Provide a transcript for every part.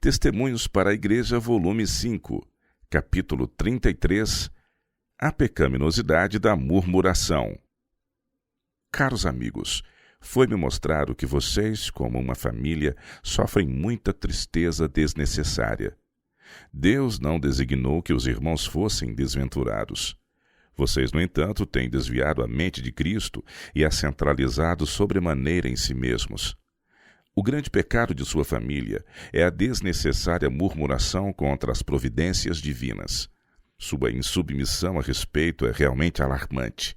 Testemunhos para a Igreja, volume 5, capítulo 33, A pecaminosidade da murmuração. Caros amigos, foi-me mostrado que vocês, como uma família, sofrem muita tristeza desnecessária. Deus não designou que os irmãos fossem desventurados. Vocês, no entanto, têm desviado a mente de Cristo e a centralizado sobremaneira em si mesmos. O grande pecado de sua família é a desnecessária murmuração contra as providências divinas. Sua insubmissão a respeito é realmente alarmante.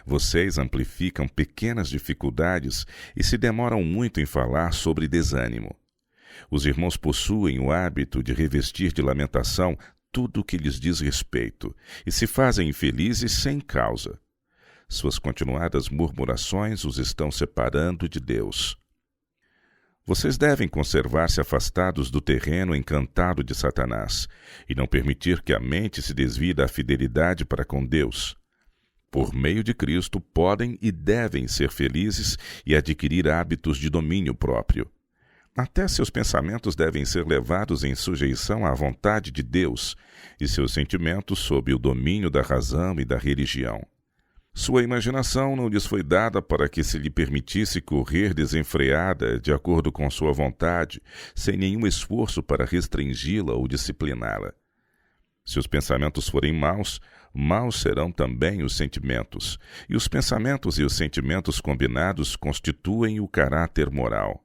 Vocês amplificam pequenas dificuldades e se demoram muito em falar sobre desânimo. Os irmãos possuem o hábito de revestir de lamentação tudo o que lhes diz respeito e se fazem infelizes sem causa. Suas continuadas murmurações os estão separando de Deus. Vocês devem conservar-se afastados do terreno encantado de Satanás e não permitir que a mente se desvie da fidelidade para com Deus. Por meio de Cristo, podem e devem ser felizes e adquirir hábitos de domínio próprio. Até seus pensamentos devem ser levados em sujeição à vontade de Deus e seus sentimentos sob o domínio da razão e da religião. Sua imaginação não lhes foi dada para que se lhe permitisse correr desenfreada de acordo com sua vontade, sem nenhum esforço para restringi-la ou discipliná-la. Se os pensamentos forem maus, maus serão também os sentimentos, e os pensamentos e os sentimentos combinados constituem o caráter moral.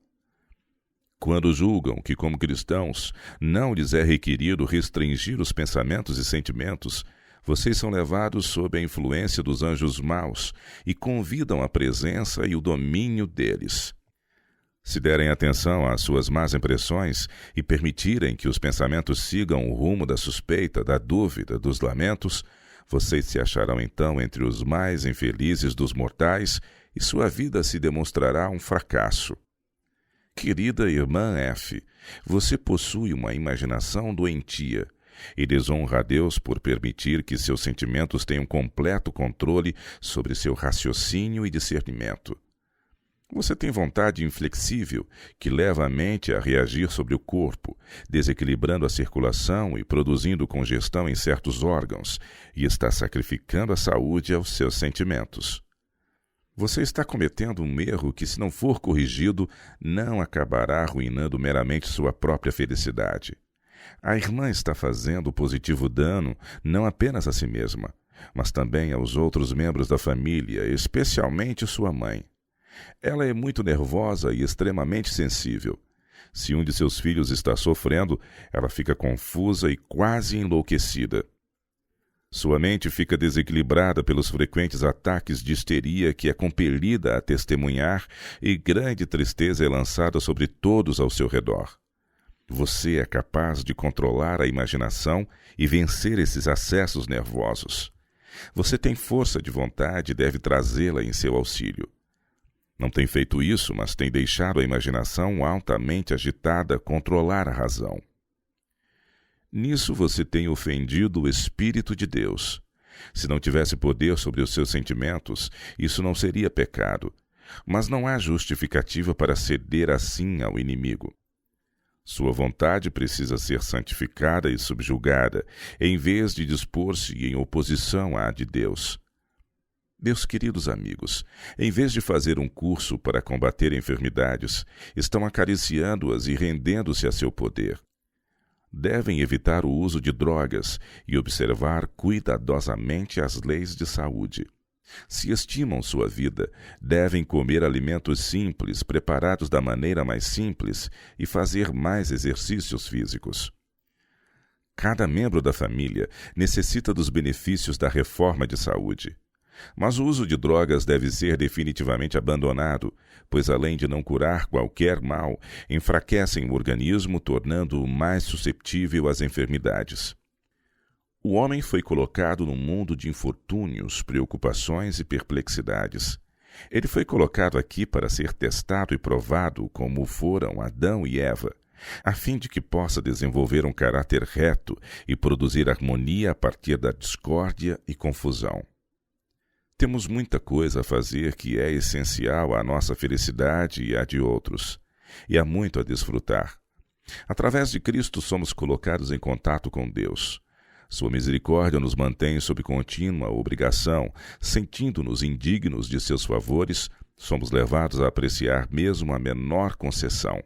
Quando julgam que, como cristãos, não lhes é requerido restringir os pensamentos e sentimentos, vocês são levados sob a influência dos anjos maus e convidam a presença e o domínio deles. Se derem atenção às suas más impressões e permitirem que os pensamentos sigam o rumo da suspeita, da dúvida, dos lamentos, vocês se acharão então entre os mais infelizes dos mortais e sua vida se demonstrará um fracasso. Querida irmã F., você possui uma imaginação doentia e desonra a Deus por permitir que seus sentimentos tenham completo controle sobre seu raciocínio e discernimento. Você tem vontade inflexível que leva a mente a reagir sobre o corpo, desequilibrando a circulação e produzindo congestão em certos órgãos, e está sacrificando a saúde aos seus sentimentos. Você está cometendo um erro que, se não for corrigido, não acabará arruinando meramente sua própria felicidade. A irmã está fazendo positivo dano não apenas a si mesma, mas também aos outros membros da família, especialmente sua mãe. Ela é muito nervosa e extremamente sensível. Se um de seus filhos está sofrendo, ela fica confusa e quase enlouquecida. Sua mente fica desequilibrada pelos frequentes ataques de histeria que é compelida a testemunhar e grande tristeza é lançada sobre todos ao seu redor. Você é capaz de controlar a imaginação e vencer esses acessos nervosos. Você tem força de vontade e deve trazê-la em seu auxílio. Não tem feito isso, mas tem deixado a imaginação altamente agitada controlar a razão. Nisso você tem ofendido o Espírito de Deus. Se não tivesse poder sobre os seus sentimentos, isso não seria pecado, mas não há justificativa para ceder assim ao inimigo. Sua vontade precisa ser santificada e subjugada, em vez de dispor-se em oposição à de Deus. Meus queridos amigos, em vez de fazer um curso para combater enfermidades, estão acariciando-as e rendendo-se a seu poder. Devem evitar o uso de drogas e observar cuidadosamente as leis de saúde. Se estimam sua vida, devem comer alimentos simples, preparados da maneira mais simples, e fazer mais exercícios físicos. Cada membro da família necessita dos benefícios da reforma de saúde. Mas o uso de drogas deve ser definitivamente abandonado, pois além de não curar qualquer mal, enfraquecem o organismo, tornando-o mais susceptível às enfermidades. O homem foi colocado num mundo de infortúnios, preocupações e perplexidades. Ele foi colocado aqui para ser testado e provado como foram Adão e Eva, a fim de que possa desenvolver um caráter reto e produzir harmonia a partir da discórdia e confusão. Temos muita coisa a fazer que é essencial à nossa felicidade e à de outros, e há muito a desfrutar. Através de Cristo somos colocados em contato com Deus. Sua misericórdia nos mantém sob contínua obrigação, sentindo-nos indignos de seus favores, somos levados a apreciar mesmo a menor concessão.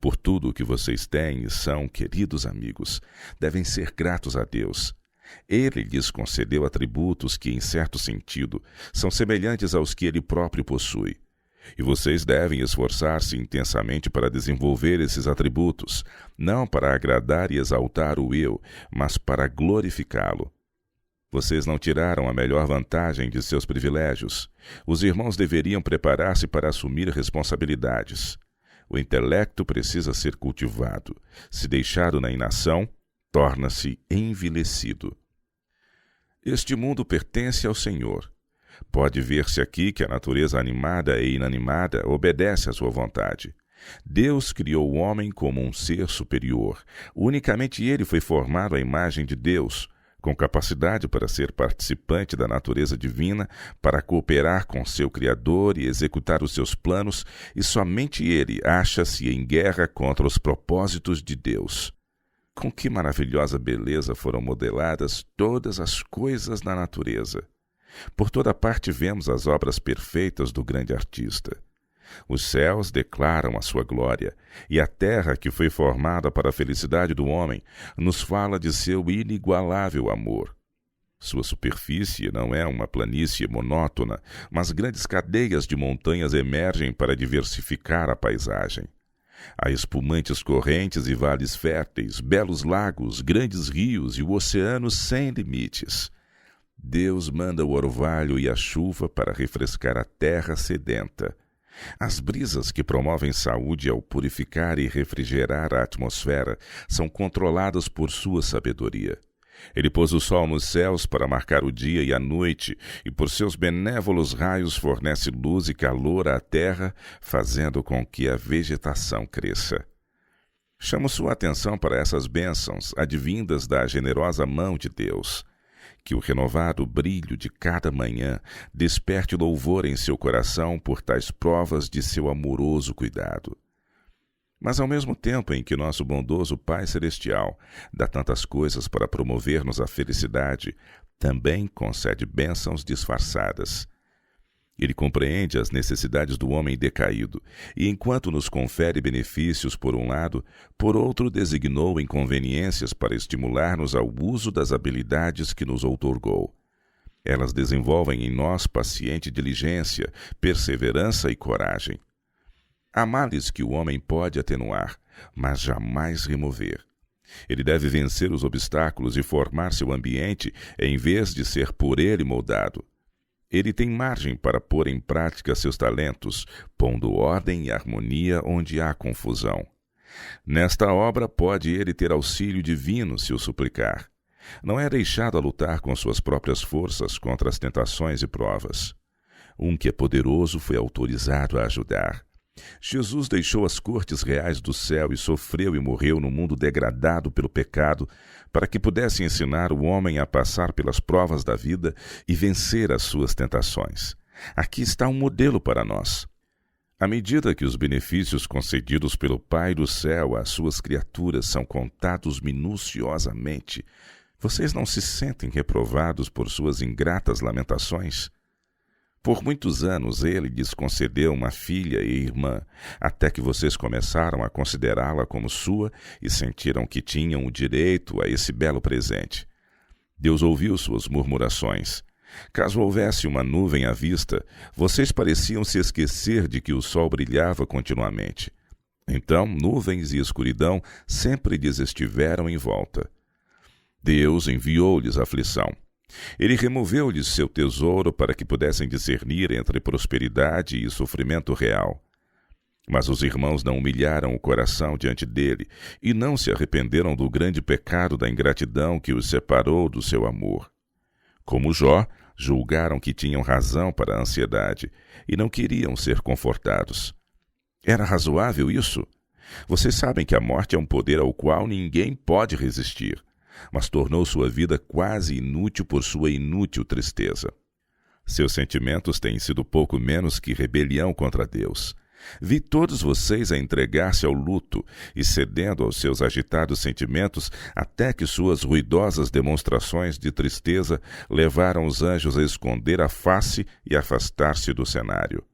Por tudo o que vocês têm e são, queridos amigos, devem ser gratos a Deus. Ele lhes concedeu atributos que, em certo sentido, são semelhantes aos que ele próprio possui. E vocês devem esforçar-se intensamente para desenvolver esses atributos, não para agradar e exaltar o eu, mas para glorificá-lo. Vocês não tiraram a melhor vantagem de seus privilégios. Os irmãos deveriam preparar-se para assumir responsabilidades. O intelecto precisa ser cultivado. Se deixado na inação, torna-se envelhecido. Este mundo pertence ao Senhor. Pode ver-se aqui que a natureza animada e inanimada obedece à sua vontade. Deus criou o homem como um ser superior. Unicamente ele foi formado à imagem de Deus, com capacidade para ser participante da natureza divina, para cooperar com seu Criador e executar os seus planos, e somente ele acha-se em guerra contra os propósitos de Deus. Com que maravilhosa beleza foram modeladas todas as coisas na natureza! Por toda parte vemos as obras perfeitas do grande artista. Os céus declaram a sua glória, e a terra, que foi formada para a felicidade do homem, nos fala de seu inigualável amor. Sua superfície não é uma planície monótona, mas grandes cadeias de montanhas emergem para diversificar a paisagem. Há espumantes correntes e vales férteis, belos lagos, grandes rios e o oceano sem limites. Deus manda o orvalho e a chuva para refrescar a terra sedenta. As brisas que promovem saúde ao purificar e refrigerar a atmosfera são controladas por sua sabedoria. Ele pôs o sol nos céus para marcar o dia e a noite, e por seus benévolos raios fornece luz e calor à terra, fazendo com que a vegetação cresça. Chamo sua atenção para essas bênçãos, advindas da generosa mão de Deus. Que o renovado brilho de cada manhã desperte louvor em seu coração por tais provas de seu amoroso cuidado. Mas ao mesmo tempo em que nosso bondoso Pai Celestial dá tantas coisas para promover-nos a felicidade, também concede bênçãos disfarçadas. Ele compreende as necessidades do homem decaído, e enquanto nos confere benefícios por um lado, por outro designou inconveniências para estimular-nos ao uso das habilidades que nos outorgou. Elas desenvolvem em nós paciente diligência, perseverança e coragem. Há males que o homem pode atenuar, mas jamais remover. Ele deve vencer os obstáculos e formar seu ambiente em vez de ser por ele moldado. Ele tem margem para pôr em prática seus talentos, pondo ordem e harmonia onde há confusão. Nesta obra pode ele ter auxílio divino se o suplicar. Não é deixado a lutar com suas próprias forças contra as tentações e provas. Um que é poderoso foi autorizado a ajudar. Jesus deixou as cortes reais do céu e sofreu e morreu no mundo degradado pelo pecado, para que pudesse ensinar o homem a passar pelas provas da vida e vencer as suas tentações. Aqui está um modelo para nós. À medida que os benefícios concedidos pelo Pai do céu às suas criaturas são contados minuciosamente, vocês não se sentem reprovados por suas ingratas lamentações? Por muitos anos ele lhes concedeu uma filha e irmã, até que vocês começaram a considerá-la como sua e sentiram que tinham o direito a esse belo presente. Deus ouviu suas murmurações. Caso houvesse uma nuvem à vista, vocês pareciam se esquecer de que o sol brilhava continuamente. Então, nuvens e escuridão sempre lhes estiveram em volta. Deus enviou-lhes aflição. Ele removeu-lhes seu tesouro para que pudessem discernir entre prosperidade e sofrimento real. Mas os irmãos não humilharam o coração diante dele e não se arrependeram do grande pecado da ingratidão que os separou do seu amor. Como Jó, julgaram que tinham razão para a ansiedade e não queriam ser confortados. Era razoável isso? Vocês sabem que a morte é um poder ao qual ninguém pode resistir, mas tornou sua vida quase inútil por sua inútil tristeza. Seus sentimentos têm sido pouco menos que rebelião contra Deus. Vi todos vocês a entregar-se ao luto e cedendo aos seus agitados sentimentos até que suas ruidosas demonstrações de tristeza levaram os anjos a esconder a face e afastar-se do cenário.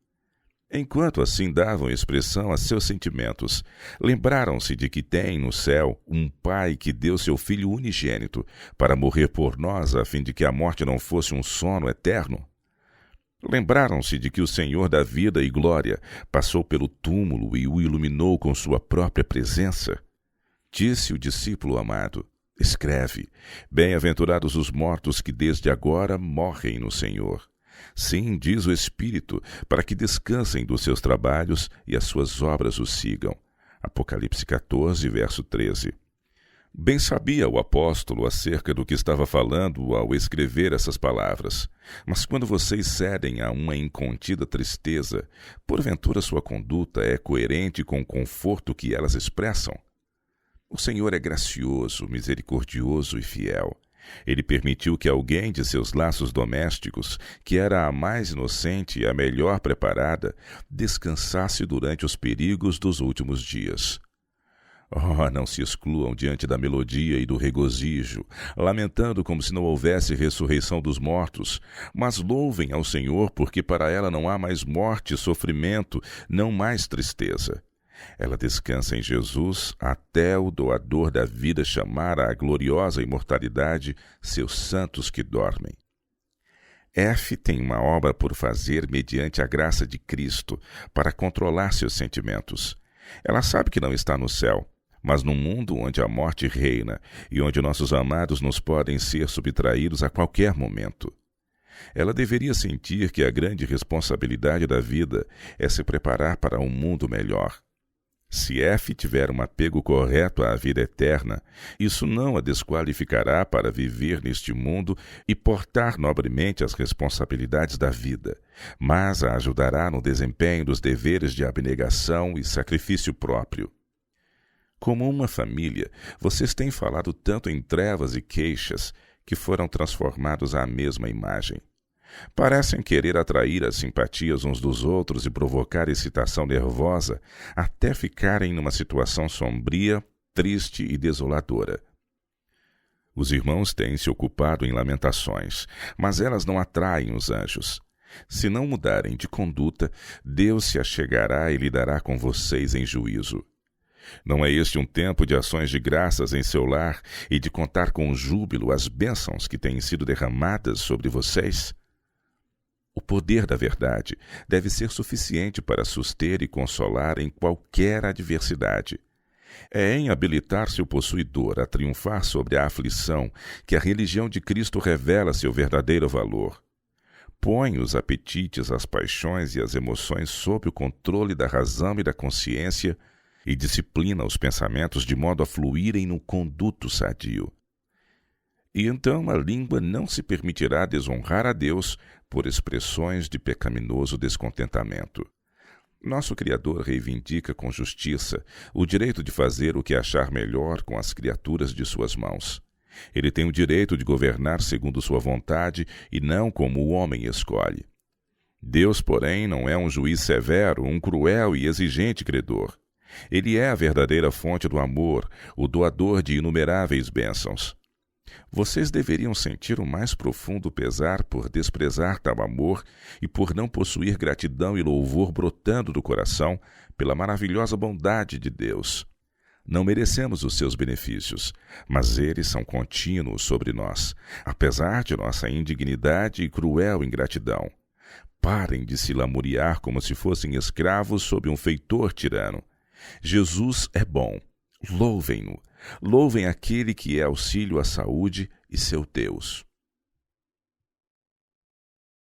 Enquanto assim davam expressão a seus sentimentos, lembraram-se de que têm no céu um Pai que deu seu Filho unigênito para morrer por nós a fim de que a morte não fosse um sono eterno. Lembraram-se de que o Senhor da vida e glória passou pelo túmulo e o iluminou com sua própria presença. Disse o discípulo amado: escreve, bem-aventurados os mortos que desde agora morrem no Senhor. Sim, diz o Espírito, para que descansem dos seus trabalhos e as suas obras os sigam. Apocalipse 14, verso 13. Bem sabia o apóstolo acerca do que estava falando ao escrever essas palavras. Mas quando vocês cedem a uma incontida tristeza, porventura sua conduta é coerente com o conforto que elas expressam? O Senhor é gracioso, misericordioso e fiel. Ele permitiu que alguém de seus laços domésticos, que era a mais inocente e a melhor preparada, descansasse durante os perigos dos últimos dias. Oh, não se excluam diante da melodia e do regozijo, lamentando como se não houvesse ressurreição dos mortos, mas louvem ao Senhor, porque para ela não há mais morte, sofrimento, não mais tristeza. Ela descansa em Jesus até o doador da vida chamar à gloriosa imortalidade seus santos que dormem. F tem uma obra por fazer mediante a graça de Cristo para controlar seus sentimentos. Ela sabe que não está no céu, mas num mundo onde a morte reina e onde nossos amados nos podem ser subtraídos a qualquer momento. Ela deveria sentir que a grande responsabilidade da vida é se preparar para um mundo melhor. Se F tiver um apego correto à vida eterna, isso não a desqualificará para viver neste mundo e portar nobremente as responsabilidades da vida, mas a ajudará no desempenho dos deveres de abnegação e sacrifício próprio. Como uma família, vocês têm falado tanto em trevas e queixas que foram transformados à mesma imagem. Parecem querer atrair as simpatias uns dos outros e provocar excitação nervosa até ficarem numa situação sombria, triste e desoladora. Os irmãos têm se ocupado em lamentações, mas elas não atraem os anjos. Se não mudarem de conduta, Deus se achegará e lidará com vocês em juízo. Não é este um tempo de ações de graças em seu lar e de contar com júbilo as bênçãos que têm sido derramadas sobre vocês? O poder da verdade deve ser suficiente para suster e consolar em qualquer adversidade. É em habilitar seu possuidor a triunfar sobre a aflição que a religião de Cristo revela seu verdadeiro valor. Põe os apetites, as paixões e as emoções sob o controle da razão e da consciência e disciplina os pensamentos de modo a fluírem no conduto sadio. E então a língua não se permitirá desonrar a Deus por expressões de pecaminoso descontentamento. Nosso Criador reivindica com justiça o direito de fazer o que achar melhor com as criaturas de suas mãos. Ele tem o direito de governar segundo sua vontade e não como o homem escolhe. Deus, porém, não é um juiz severo, um cruel e exigente credor. Ele é a verdadeira fonte do amor, o doador de inumeráveis bênçãos. Vocês deveriam sentir o mais profundo pesar por desprezar tal amor e por não possuir gratidão e louvor brotando do coração pela maravilhosa bondade de Deus. Não merecemos os seus benefícios, mas eles são contínuos sobre nós, apesar de nossa indignidade e cruel ingratidão. Parem de se lamuriar como se fossem escravos sob um feitor tirano. Jesus é bom. Louvem-no. Louvem aquele que é auxílio à saúde e seu Deus.